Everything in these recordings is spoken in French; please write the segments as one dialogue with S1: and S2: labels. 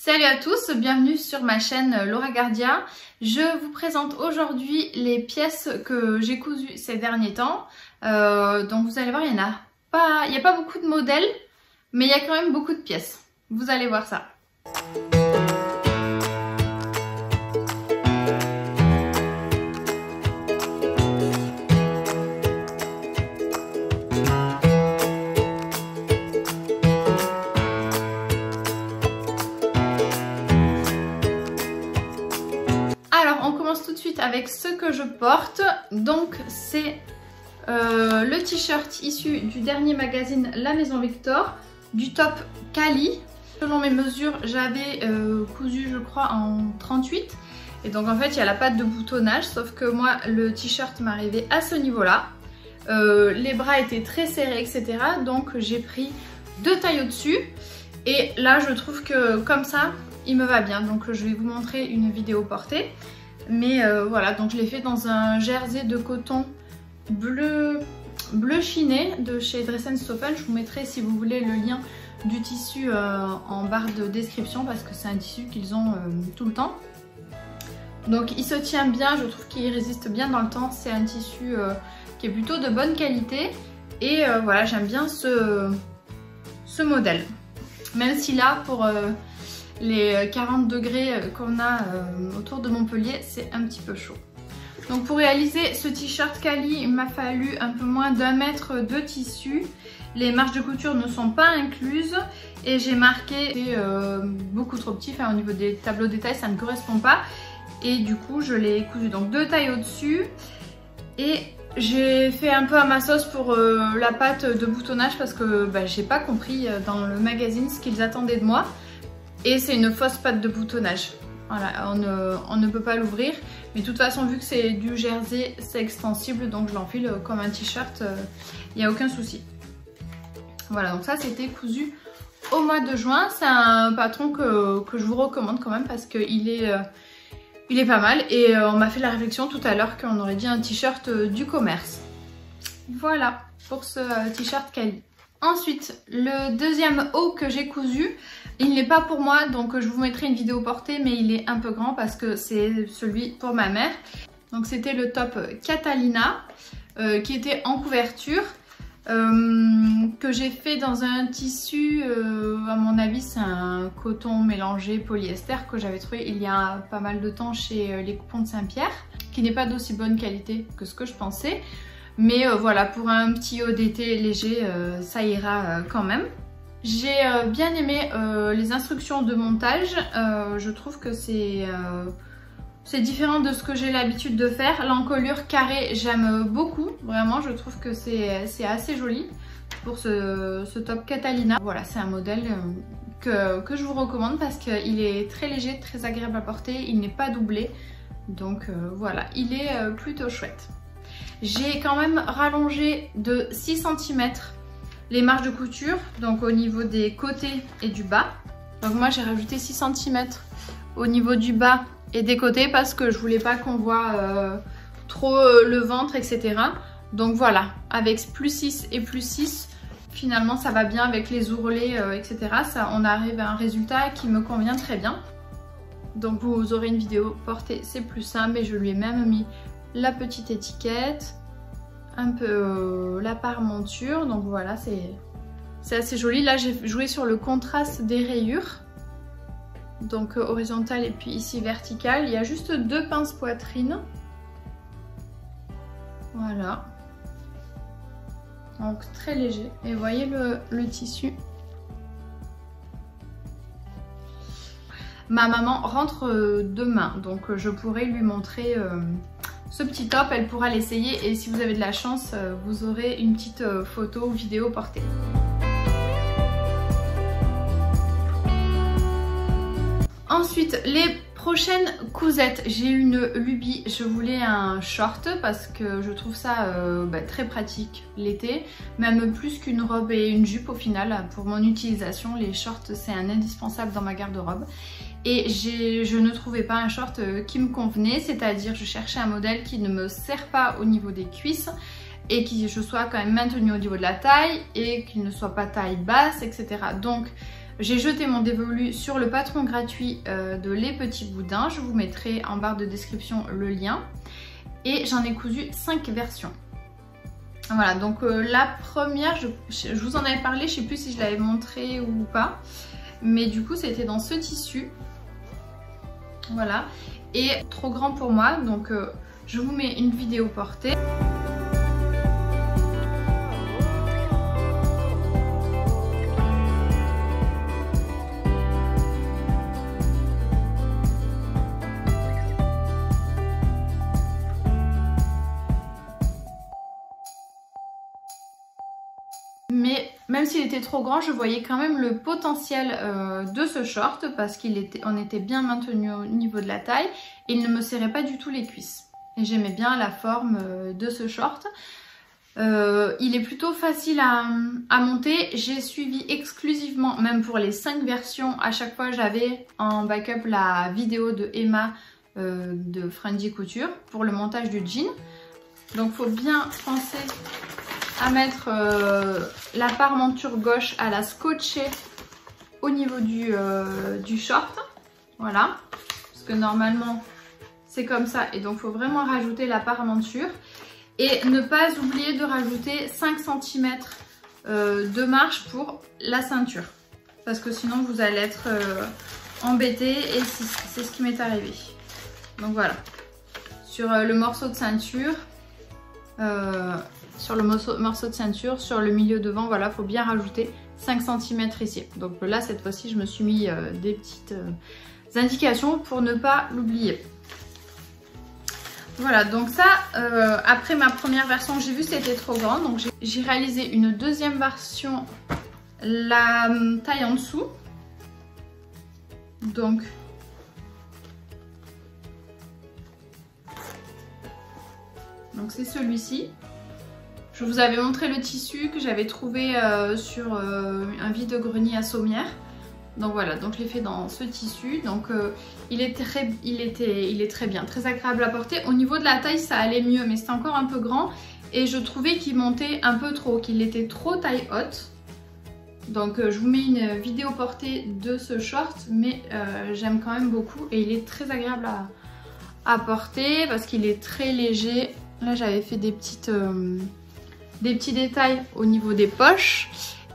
S1: Salut à tous, bienvenue sur ma chaîne Laura Gardia. Je vous présente aujourd'hui les pièces que j'ai cousues ces derniers temps. Donc vous allez voir, il n'y a pas beaucoup de modèles, mais il y a quand même beaucoup de pièces. Vous allez voir ça. Alors on commence tout de suite avec ce que je porte. Donc c'est le t-shirt issu du dernier magazine La Maison Victor, du top Cali. Selon mes mesures, j'avais cousu je crois en 38. Et donc en fait il y a la patte de boutonnage, sauf que moi le t-shirt m'arrivait à ce niveau là. Les bras étaient très serrés, etc. Donc j'ai pris 2 tailles au-dessus. Et là je trouve que comme ça il me va bien. Donc je vais vous montrer une vidéo portée. Mais voilà, donc je l'ai fait dans un jersey de coton bleu chiné de chez Dress & Stoffel. Je vous mettrai si vous voulez le lien du tissu en barre de description parce que c'est un tissu qu'ils ont tout le temps. Donc il se tient bien, je trouve qu'il résiste bien dans le temps. C'est un tissu qui est plutôt de bonne qualité. Et voilà, j'aime bien ce modèle. Même si là, pour les 40 degrés qu'on a autour de Montpellier, c'est un petit peu chaud. Donc pour réaliser ce t-shirt Cali, il m'a fallu un peu moins d'1 mètre de tissu. Les marges de couture ne sont pas incluses et j'ai marqué beaucoup trop petit, enfin au niveau des tableaux de détail ça ne correspond pas. Et du coup je l'ai cousu donc 2 tailles au-dessus. Et j'ai fait un peu à ma sauce pour la patte de boutonnage parce que j'ai pas compris dans le magazine ce qu'ils attendaient de moi. Et c'est une fausse patte de boutonnage. Voilà, on ne peut pas l'ouvrir. Mais de toute façon, vu que c'est du jersey, c'est extensible. Donc je l'enfile comme un t-shirt. Il n'y a aucun souci. Voilà, donc ça c'était cousu au mois de juin. C'est un patron que je vous recommande quand même parce qu'il est pas mal. Et on m'a fait la réflexion tout à l'heure qu'on aurait dit un t-shirt du commerce. Voilà pour ce t-shirt Cali. Ensuite, le deuxième haut que j'ai cousu, il n'est pas pour moi, donc je vous mettrai une vidéo portée, mais il est un peu grand parce que c'est celui pour ma mère. Donc c'était le top Catalina, qui était en couverture, que j'ai fait dans un tissu, à mon avis c'est un coton mélangé polyester que j'avais trouvé il y a pas mal de temps chez les Coupons de Saint-Pierre, qui n'est pas d'aussi bonne qualité que ce que je pensais. Mais voilà, pour un petit haut d'été léger, ça ira quand même. J'ai bien aimé les instructions de montage. Je trouve que c'est différent de ce que j'ai l'habitude de faire. L'encolure carrée, j'aime beaucoup. Vraiment, je trouve que c'est assez joli pour ce top Catalina. Voilà, c'est un modèle que je vous recommande parce qu'il est très léger, très agréable à porter. Il n'est pas doublé. Donc voilà, il est plutôt chouette. J'ai quand même rallongé de 6 cm les marges de couture, donc au niveau des côtés et du bas. Donc moi j'ai rajouté 6 cm au niveau du bas et des côtés parce que je voulais pas qu'on voit trop le ventre, etc. Donc voilà, avec plus 6 et plus 6, finalement ça va bien avec les ourlets, etc. Ça, on arrive à un résultat qui me convient très bien. Donc vous aurez une vidéo portée, c'est plus simple, et je lui ai même mis la petite étiquette, un peu la paremonture. Donc voilà, c'est assez joli. Là j'ai joué sur le contraste des rayures, donc horizontale et puis ici verticale. Il y a juste 2 pinces poitrine. Voilà, donc très léger. Et vous voyez le tissu. Ma maman rentre demain, donc je pourrai lui montrer ce petit top. Elle pourra l'essayer et si vous avez de la chance, vous aurez une petite photo ou vidéo portée. Ensuite, les prochaines cousettes. J'ai une lubie, je voulais un short parce que je trouve ça très pratique l'été, même plus qu'une robe et une jupe au final. Pour mon utilisation, les shorts c'est un indispensable dans ma garde-robe. Et je ne trouvais pas un short qui me convenait, c'est-à-dire je cherchais un modèle qui ne me serre pas au niveau des cuisses et que je sois quand même maintenue au niveau de la taille et qu'il ne soit pas taille basse, etc. Donc J'ai jeté mon dévolu sur le patron gratuit de Les Petits Boudins. Je vous mettrai en barre de description le lien. Et j'en ai cousu 5 versions. Voilà, donc la première, je vous en avais parlé, je sais plus si je l'avais montré ou pas. Mais du coup, c'était dans ce tissu. Voilà. Et trop grand pour moi, donc je vous mets une vidéo portée. Mais même s'il était trop grand, je voyais quand même le potentiel de ce short parce qu'on était bien maintenu au niveau de la taille et il ne me serrait pas du tout les cuisses. Et j'aimais bien la forme de ce short. Il est plutôt facile à monter. J'ai suivi exclusivement, même pour les 5 versions, à chaque fois j'avais en backup la vidéo de Emma de Friendly Couture pour le montage du jean. Donc il faut bien penser à mettre la parmenture gauche, à la scotcher au niveau du short. Voilà, parce que normalement c'est comme ça et donc il faut vraiment rajouter la parmenture. Et ne pas oublier de rajouter 5 cm de marge pour la ceinture. Parce que sinon vous allez être embêté et c'est ce qui m'est arrivé. Donc voilà. Sur le morceau de ceinture, sur le milieu devant, voilà, il faut bien rajouter 5 cm ici. Donc là, cette fois-ci, je me suis mis des petites indications pour ne pas l'oublier. Voilà, donc ça, après ma première version, j'ai vu que c'était trop grand. Donc j'ai réalisé une deuxième version, la taille en dessous. Donc c'est celui-ci. Je vous avais montré le tissu que j'avais trouvé sur un vide-grenier à Sommières. Donc voilà, donc je l'ai fait dans ce tissu. Donc il est très bien, très agréable à porter. Au niveau de la taille, ça allait mieux, mais c'était encore un peu grand. Et je trouvais qu'il montait un peu trop, qu'il était trop taille haute. Donc je vous mets une vidéo portée de ce short, mais j'aime quand même beaucoup. Et il est très agréable à porter parce qu'il est très léger. Là, j'avais fait des petits détails au niveau des poches.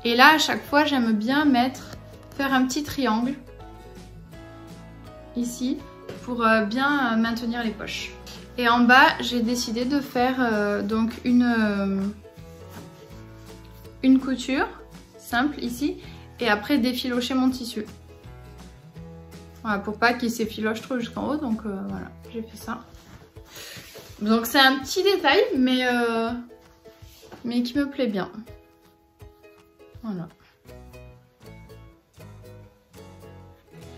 S1: Et là, à chaque fois, j'aime bien faire un petit triangle ici pour bien maintenir les poches. Et en bas, j'ai décidé de faire donc une couture simple ici et après défilocher mon tissu. Voilà, pour pas qu'il s'effiloche trop jusqu'en haut. Donc voilà, j'ai fait ça. Donc c'est un petit détail, mais qui me plaît bien. Voilà.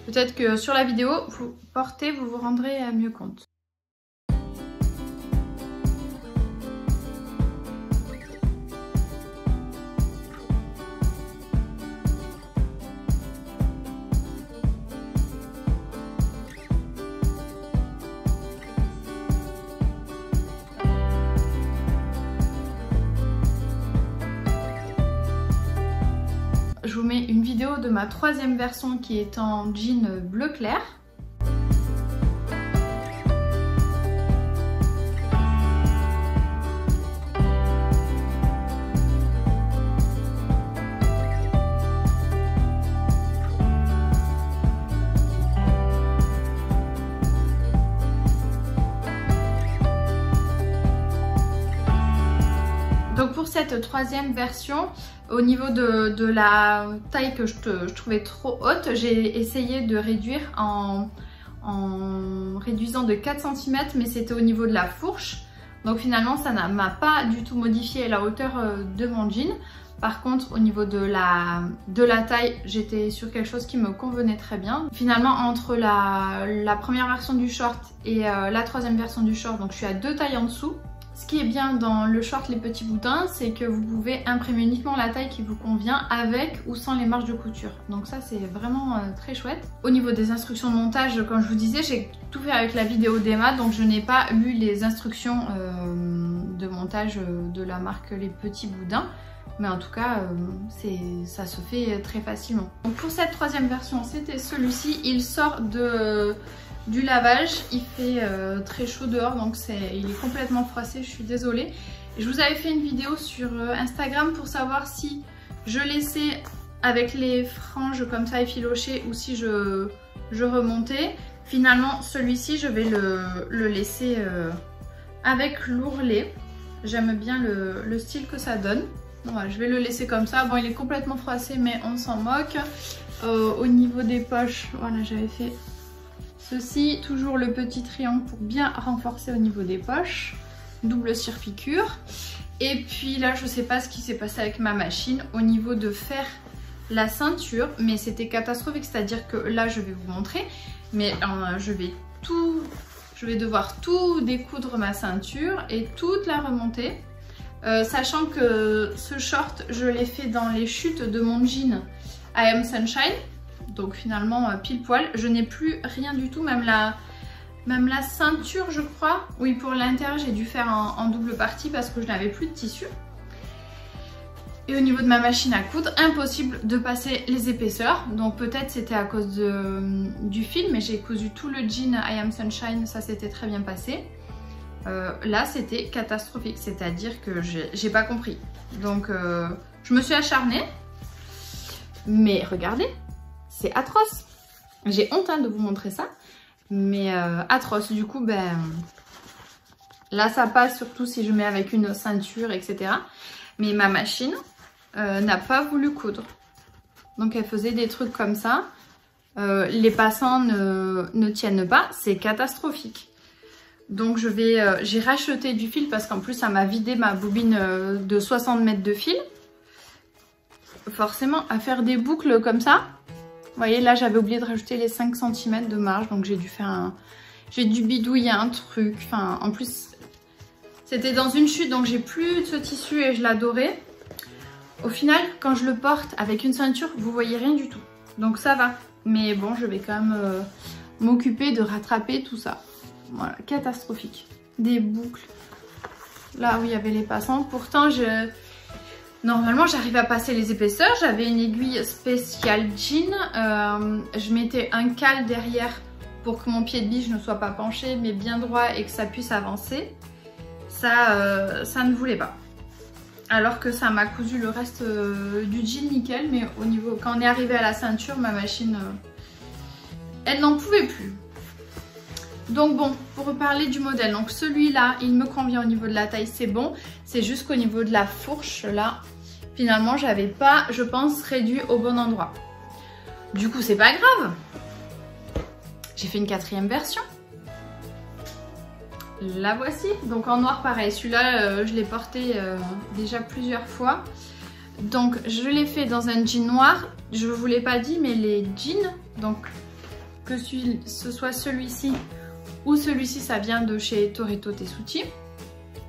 S1: Peut-être que sur la vidéo, vous vous rendrez mieux compte. Je vous mets une vidéo de ma troisième version qui est en jean bleu clair. Donc pour cette troisième version, au niveau de la taille que je trouvais trop haute, j'ai essayé de réduire en réduisant de 4 cm, mais c'était au niveau de la fourche. Donc finalement, ça ne m'a pas du tout modifié la hauteur de mon jean. Par contre, au niveau de la taille, j'étais sur quelque chose qui me convenait très bien. Finalement, entre la première version du short et la troisième version du short, donc je suis à 2 tailles en dessous. Ce qui est bien dans le short Les Petits Boudins, c'est que vous pouvez imprimer uniquement la taille qui vous convient avec ou sans les marges de couture. Donc ça, c'est vraiment très chouette. Au niveau des instructions de montage, comme je vous disais, j'ai tout fait avec la vidéo d'Emma, donc je n'ai pas lu les instructions de montage de la marque Les Petits Boudins. Mais en tout cas, ça se fait très facilement. Donc pour cette troisième version, c'était celui-ci. Il sort du lavage. Il fait très chaud dehors, donc il est complètement froissé, je suis désolée. Je vous avais fait une vidéo sur Instagram pour savoir si je laissais avec les franges comme ça effilochées ou si je remontais. Finalement, celui-ci, je vais le laisser avec l'ourlet. J'aime bien le style que ça donne. Voilà, je vais le laisser comme ça. Bon, il est complètement froissé, mais on s'en moque. Au niveau des poches, voilà, j'avais fait ceci. Toujours le petit triangle pour bien renforcer au niveau des poches. Double surpiqûre. Et puis là, je sais pas ce qui s'est passé avec ma machine au niveau de faire la ceinture, mais c'était catastrophique. C'est-à-dire que là, je vais vous montrer, mais je vais devoir tout découdre ma ceinture et toute la remonter. Sachant que ce short, je l'ai fait dans les chutes de mon jean I Am Sunshine. Donc finalement, pile poil. Je n'ai plus rien du tout, même la ceinture, je crois. Oui, pour l'intérieur, j'ai dû faire en double partie parce que je n'avais plus de tissu. Et au niveau de ma machine à coudre, impossible de passer les épaisseurs. Donc peut-être c'était à cause du fil, mais j'ai cousu tout le jean I Am Sunshine, ça s'était très bien passé. Là c'était catastrophique, c'est-à-dire que j'ai pas compris. Donc je me suis acharnée, mais regardez, c'est atroce. J'ai honte de vous montrer ça, mais atroce. Du coup, ben là ça passe, surtout si je mets avec une ceinture, etc. Mais ma machine n'a pas voulu coudre. Donc elle faisait des trucs comme ça. Les passants ne tiennent pas, c'est catastrophique. Donc j'ai racheté du fil parce qu'en plus ça m'a vidé ma bobine de 60 mètres de fil. Forcément, à faire des boucles comme ça. Vous voyez, là j'avais oublié de rajouter les 5 cm de marge, donc j'ai dû faire j'ai dû bidouiller un truc. Enfin, en plus, c'était dans une chute, donc j'ai plus de ce tissu et je l'adorais. Au final, quand je le porte avec une ceinture, vous voyez rien du tout. Donc ça va. Mais bon, je vais quand même m'occuper de rattraper tout ça. Voilà, catastrophique. Des boucles. Là où il y avait les passants. Pourtant, normalement, j'arrive à passer les épaisseurs. J'avais une aiguille spéciale jean. Je mettais un cale derrière pour que mon pied de biche ne soit pas penché, mais bien droit et que ça puisse avancer. Ça ne voulait pas. Alors que ça m'a cousu le reste du jean nickel. Mais au niveau, quand on est arrivé à la ceinture, ma machine, elle n'en pouvait plus. Donc bon, pour reparler du modèle, donc celui-là, il me convient au niveau de la taille, c'est bon. C'est juste qu'au niveau de la fourche, là, finalement, j'avais pas, je pense, réduit au bon endroit. Du coup, c'est pas grave. J'ai fait une 4e version. La voici. Donc en noir, pareil. Celui-là, je l'ai porté déjà plusieurs fois. Donc je l'ai fait dans un jean noir. Je vous l'ai pas dit, mais les jeans, donc que ce soit celui-ci ou celui-ci, ça vient de chez Toretto Tessuti.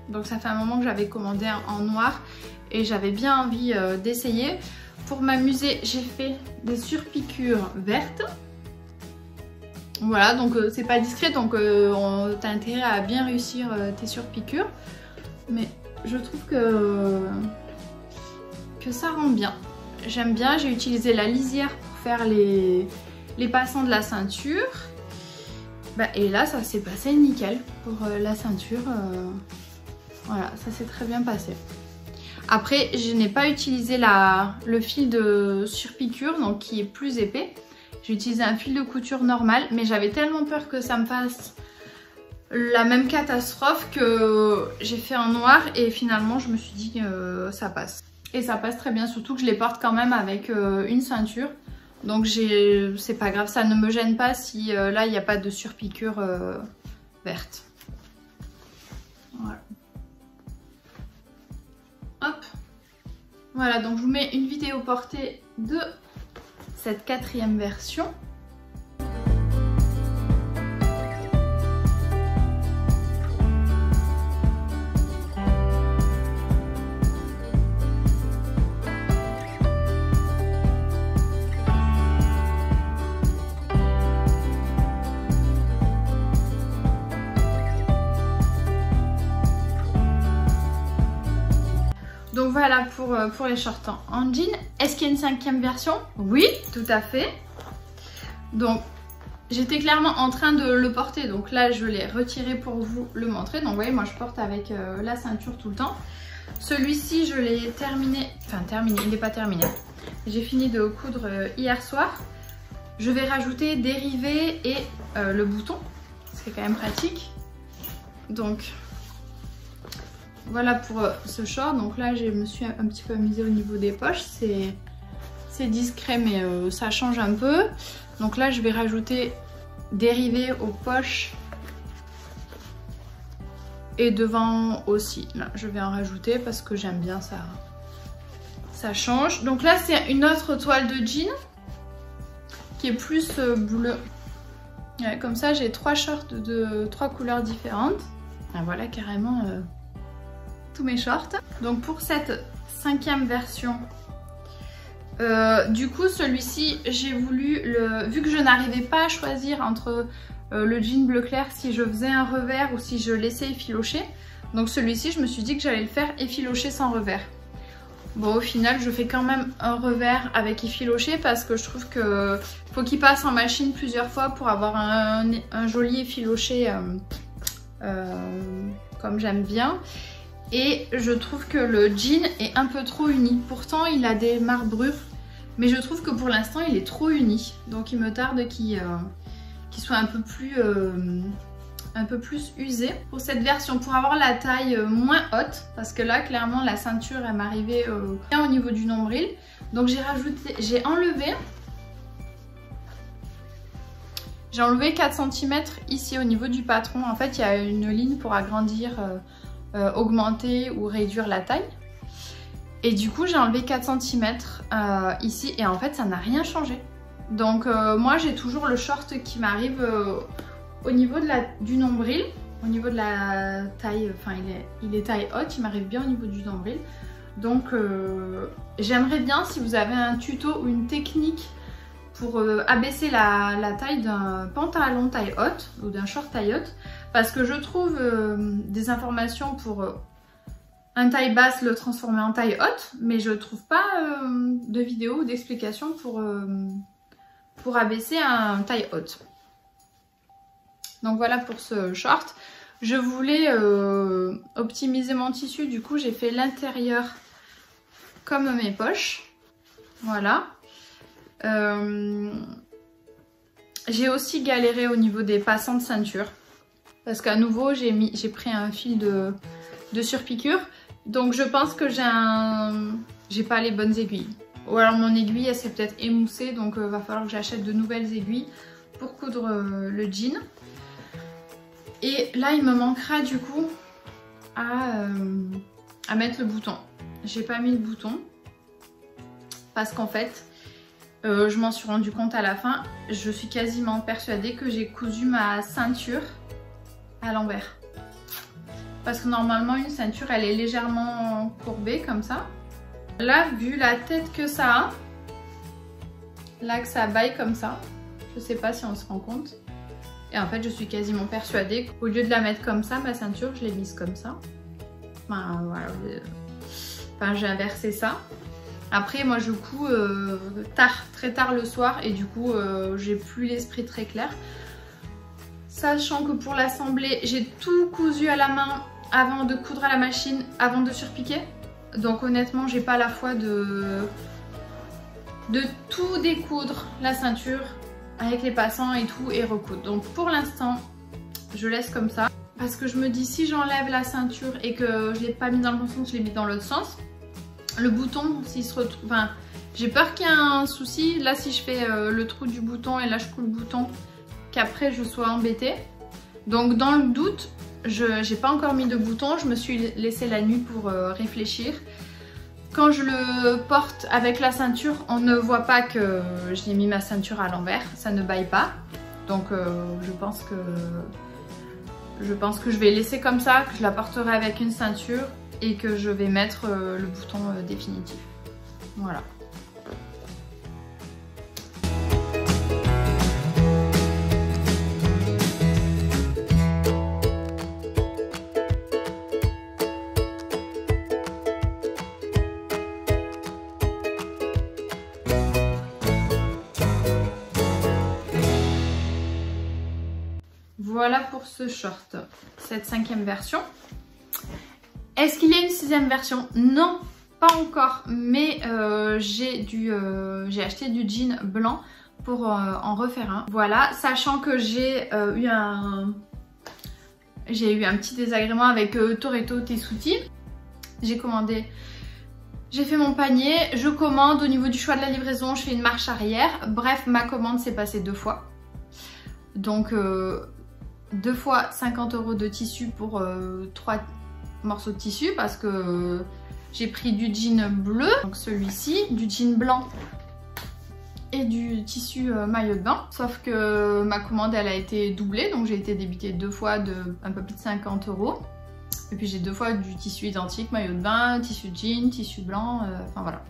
S1: Donc ça fait un moment que j'avais commandé en noir et j'avais bien envie d'essayer. Pour m'amuser, j'ai fait des surpiqûres vertes. Voilà, donc c'est pas discret, donc t'as intérêt à bien réussir tes surpiqûres. Mais je trouve que ça rend bien. J'aime bien, j'ai utilisé la lisière pour faire les passants de la ceinture. Bah, et là, ça s'est passé nickel pour la ceinture. Voilà, ça s'est très bien passé. Après, je n'ai pas utilisé le fil de surpiqûre, donc qui est plus épais. J'ai utilisé un fil de couture normal, mais j'avais tellement peur que ça me fasse la même catastrophe que j'ai fait en noir et finalement je me suis dit ça passe. Et ça passe très bien, surtout que je les porte quand même avec une ceinture. Donc c'est pas grave, ça ne me gêne pas si là il n'y a pas de surpiqûre verte. Voilà. Hop. Voilà, donc je vous mets une vidéo portée de cette 4e version. voilà pour les shorts en jean. Est-ce qu'il y a une 5e version? Oui, tout à fait. Donc j'étais clairement en train de le porter, donc là je l'ai retiré pour vous le montrer. Donc vous voyez, moi je porte avec la ceinture tout le temps. Celui-ci je l'ai terminé, enfin terminé, il n'est pas terminé. J'ai fini de coudre hier soir. Je vais rajouter dérivé et le bouton, c'est quand même pratique. Donc voilà pour ce short. Donc là je me suis un petit peu amusée au niveau des poches, c'est discret mais ça change un peu. Donc là je vais rajouter dérivé aux poches et devant aussi. Là je vais en rajouter parce que j'aime bien ça, ça change. Donc là c'est une autre toile de jean qui est plus bleu. Ouais, comme ça j'ai 3 shorts de 3 couleurs différentes. Ah, voilà carrément tous mes shorts. Donc pour cette 5e version, du coup celui-ci j'ai voulu vu que je n'arrivais pas à choisir entre le jean bleu clair si je faisais un revers ou si je laissais effilocher. Donc celui-ci je me suis dit que j'allais le faire effilocher sans revers. Bon au final je fais quand même un revers avec effiloché parce que je trouve que faut qu'il passe en machine plusieurs fois pour avoir un joli effiloché comme j'aime bien. Et je trouve que le jean est un peu trop uni. Pourtant il a des marbrures, mais je trouve que pour l'instant il est trop uni. Donc il me tarde qu'il soit un peu plus usé. Pour cette version, pour avoir la taille moins haute, parce que là clairement la ceinture elle m'arrivait bien au niveau du nombril. Donc j'ai enlevé 4 cm ici au niveau du patron. En fait il y a une ligne pour agrandir, augmenter ou réduire la taille. Et du coup j'ai enlevé 4 cm ici et en fait ça n'a rien changé. Donc moi j'ai toujours le short qui m'arrive au niveau du nombril, au niveau de la taille, enfin il est taille haute, il m'arrive bien au niveau du nombril. Donc j'aimerais bien si vous avez un tuto ou une technique pour abaisser la taille d'un pantalon taille haute ou d'un short taille haute, parce que je trouve des informations pour un taille basse le transformer en taille haute, mais je trouve pas de vidéo ou d'explication pour abaisser un taille haute. Donc voilà pour ce short. Je voulais optimiser mon tissu, du coup j'ai fait l'intérieur comme mes poches. Voilà. J'ai aussi galéré au niveau des passants de ceinture. Parce qu'à nouveau j'ai pris un fil de surpiqûre. Donc je pense que j'ai pas les bonnes aiguilles. Ou alors mon aiguille elle s'est peut-être émoussée, donc va falloir que j'achète de nouvelles aiguilles pour coudre le jean. Et là il me manquera du coup à mettre le bouton. J'ai pas mis le bouton parce qu'en fait je m'en suis rendu compte à la fin. Je suis quasiment persuadée que j'ai cousu ma ceinture à l'envers. Parce que normalement une ceinture elle est légèrement courbée comme ça. Là vu la tête que ça a, là que ça baille comme ça, je sais pas si on se rend compte. Et en fait je suis quasiment persuadée qu'au lieu de la mettre comme ça, ma ceinture je l'ai mise comme ça. Enfin voilà, enfin j'ai inversé ça. Après moi je couds très tard le soir et du coup j'ai plus l'esprit très clair. Sachant que pour l'assembler j'ai tout cousu à la main avant de coudre à la machine, avant de surpiquer. Donc honnêtement j'ai pas la foi de tout découdre la ceinture avec les passants et tout et recoudre. Donc pour l'instant je laisse comme ça. Parce que je me dis si j'enlève la ceinture et que je l'ai pas mis dans le bon sens, je l'ai mis dans l'autre sens. Le bouton s'il se retrouve... Enfin j'ai peur qu'il y ait un souci. Là si je fais le trou du bouton et là je couds le bouton, qu'après je sois embêtée. Donc dans le doute, j'ai pas encore mis de bouton, je me suis laissé la nuit pour réfléchir. Quand je le porte avec la ceinture, on ne voit pas que j'ai mis ma ceinture à l'envers, ça ne baille pas. Donc je pense que je vais laisser comme ça, que je la porterai avec une ceinture et que je vais mettre le bouton définitif. Voilà. Voilà pour ce short, cette 5e version. Est-ce qu'il y a une 6e version? Non, pas encore, mais j'ai acheté du jean blanc pour en refaire un. Voilà, sachant que j'ai eu un petit désagrément avec Toretto Tessuti. J'ai commandé, j'ai fait mon panier, je commande, au niveau du choix de la livraison, je fais une marche arrière. Bref, ma commande s'est passée 2 fois. Donc 2 fois 50 € de tissu pour 3 morceaux de tissu parce que j'ai pris du jean bleu, donc celui-ci, du jean blanc et du tissu maillot de bain. Sauf que ma commande elle a été doublée, donc j'ai été débitée 2 fois de un peu plus de 50 €. Et puis j'ai 2 fois du tissu identique, maillot de bain, tissu jean, tissu blanc, enfin voilà.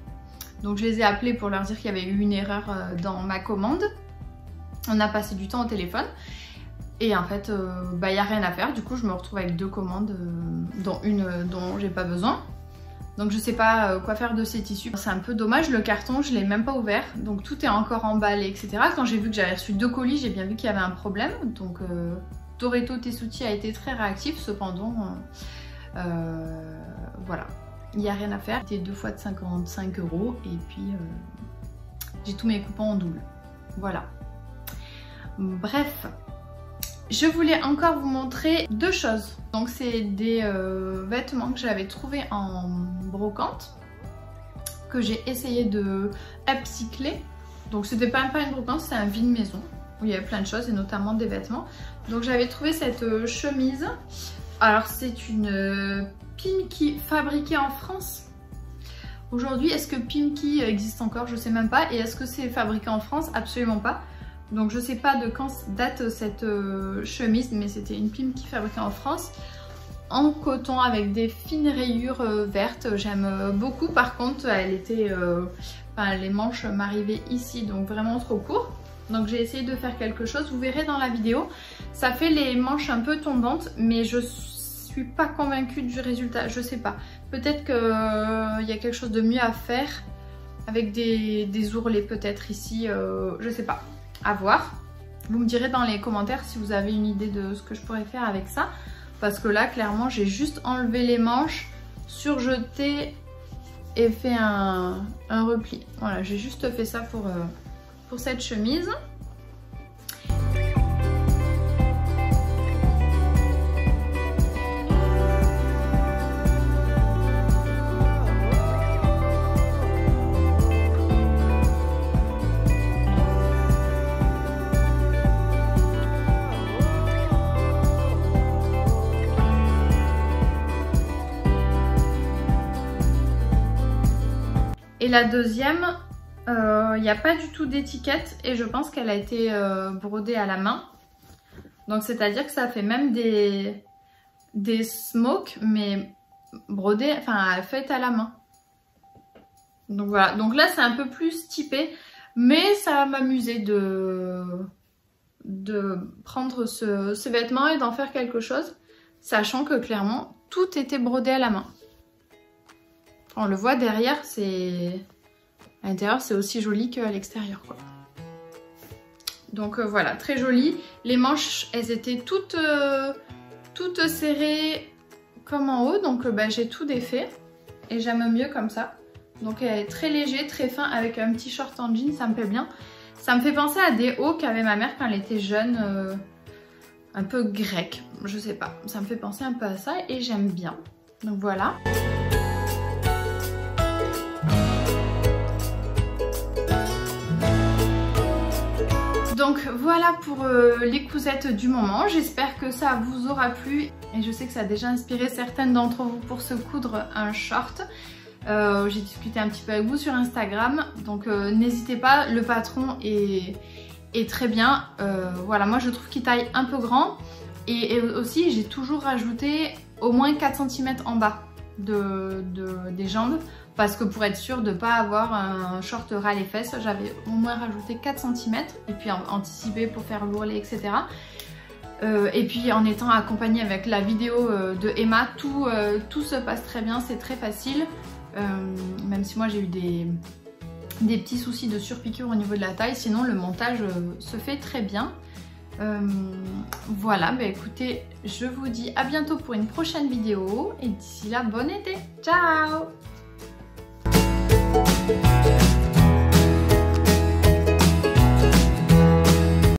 S1: Donc je les ai appelés pour leur dire qu'il y avait eu une erreur dans ma commande. On a passé du temps au téléphone. Et en fait, il n'y a rien à faire. Du coup, je me retrouve avec 2 commandes, dont une dont j'ai pas besoin. Donc je sais pas quoi faire de ces tissus. C'est un peu dommage, le carton, je l'ai même pas ouvert. Donc tout est encore emballé, etc. Quand j'ai vu que j'avais reçu 2 colis, j'ai bien vu qu'il y avait un problème. Donc Toretto Tessuti a été très réactif. Cependant, voilà, il n'y a rien à faire. C'était 2 fois de 55 € et puis j'ai tous mes coupons en double. Voilà. Bref. Je voulais encore vous montrer 2 choses. Donc c'est des vêtements que j'avais trouvés en brocante, que j'ai essayé de upcycler. Donc c'était pas une brocante, c'est un vide maison où il y avait plein de choses et notamment des vêtements. Donc j'avais trouvé cette chemise. Alors c'est une Pimkie fabriquée en France. Aujourd'hui, est-ce que Pimkie existe encore? Je sais même pas. Et est-ce que c'est fabriqué en France? Absolument pas. Donc je sais pas de quand date cette chemise, mais c'était une Pimkie fabriquée en France, en coton avec des fines rayures vertes. J'aime beaucoup. Par contre, elle était, les manches m'arrivaient ici, donc vraiment trop court. Donc j'ai essayé de faire quelque chose. Vous verrez dans la vidéo, ça fait les manches un peu tombantes, mais je suis pas convaincue du résultat. Je sais pas. Peut-être qu'il y a quelque chose de mieux à faire avec des ourlets peut-être ici. Je sais pas. À voir. Vous me direz dans les commentaires si vous avez une idée de ce que je pourrais faire avec ça. Parce que là, clairement, j'ai juste enlevé les manches, surjeté et fait un repli. Voilà, j'ai juste fait ça pour cette chemise. Et la deuxième, il n'y a pas du tout d'étiquette et je pense qu'elle a été brodée à la main. Donc c'est-à-dire que ça fait même des smokes, mais brodées, enfin faites à la main. Donc voilà, donc là c'est un peu plus typé, mais ça va m'amuser de prendre ce vêtement et d'en faire quelque chose, sachant que clairement tout était brodé à la main. On le voit derrière, c'est à l'intérieur, c'est aussi joli qu'à l'extérieur, quoi. Donc voilà, très joli. Les manches, elles étaient toutes serrées comme en haut, donc j'ai tout défait et j'aime mieux comme ça. Donc elle est très léger, très fin avec un petit short en jean, ça me plaît bien. Ça me fait penser à des hauts qu'avait ma mère quand elle était jeune, un peu grec, je sais pas. Ça me fait penser un peu à ça et j'aime bien. Donc voilà. Donc voilà pour les cousettes du moment, j'espère que ça vous aura plu et je sais que ça a déjà inspiré certaines d'entre vous pour se coudre un short. J'ai discuté un petit peu avec vous sur Instagram, donc n'hésitez pas, le patron est très bien. Voilà, moi je trouve qu'il taille un peu grand et aussi j'ai toujours rajouté au moins 4 cm en bas des jambes. Parce que pour être sûre de ne pas avoir un short ras les fesses, j'avais au moins rajouté 4 cm et puis anticipé pour faire l'ourlet, etc. Et puis en étant accompagnée avec la vidéo de Emma, tout se passe très bien, c'est très facile. Même si moi j'ai eu des petits soucis de surpiqûre au niveau de la taille, sinon le montage se fait très bien. Voilà, bah écoutez, je vous dis à bientôt pour une prochaine vidéo et d'ici là, bon été. Ciao!